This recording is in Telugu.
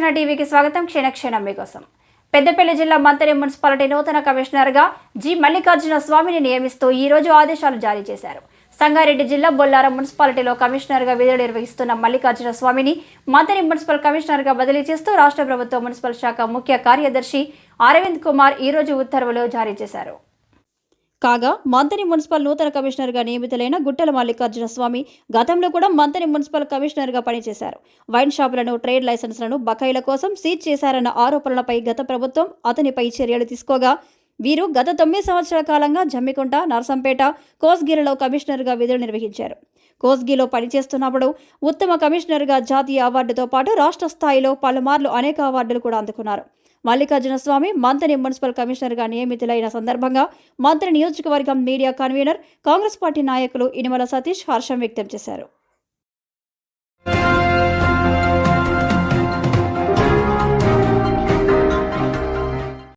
ఘర్షణ టీవీకి స్వాగతం. క్షణక్షణం మీకోసం. పెద్దపల్లి జిల్లా మంతని మున్సిపాలిటీ నూతన కమిషనర్గా జి మల్లికార్జున స్వామిని నియమిస్తూ ఈ రోజు ఆదేశాలు జారీ చేశారు. సంగారెడ్డి జిల్లా బొల్లారం మున్సిపాలిటీలో కమిషనర్గా విధులు నిర్వహిస్తున్న మల్లికార్జున స్వామిని మంతని మున్సిపల్ కమిషనర్గా బదిలీ చేస్తూ రాష్ట్ర ప్రభుత్వ మున్సిపల్ శాఖ ముఖ్య కార్యదర్శి అరవింద్ కుమార్ ఈ రోజు ఉత్తర్వులు జారీ చేశారు. కాగా మంతని మున్సిపల్ నూతన కమిషనర్గా నియమితులైన గుట్టల మల్లికార్జున స్వామి గతంలో కూడా మంతని మున్సిపల్ కమిషనర్గా పనిచేశారు. వైన్ షాపులను, ట్రేడ్ లైసెన్స్లను బకాయిల కోసం సీజ్ చేశారన్న ఆరోపణలపై గత ప్రభుత్వం అతనిపై చర్యలు తీసుకోగా వీరు గత 9 సంవత్సరాల కాలంగా జమ్మికుంట, నర్సంపేట, కోస్గిలో కమిషనర్గా విధులు నిర్వహించారు. కోస్గిలో పనిచేస్తున్నప్పుడు ఉత్తమ కమిషనర్గా జాతీయ అవార్డుతో పాటు రాష్ట్ర స్థాయిలో పలుమార్లు అనేక అవార్డులు కూడా అందుకున్నారు. మల్లికార్జున స్వామి మంతని మున్సిపల్ కమిషనర్గా నియమితులైన సందర్భంగా మంతని నియోజకవర్గం మీడియా కన్వీనర్, కాంగ్రెస్ పార్టీ నాయకులు ఇనుమల సతీష్ హర్షం వ్యక్తం చేశారు.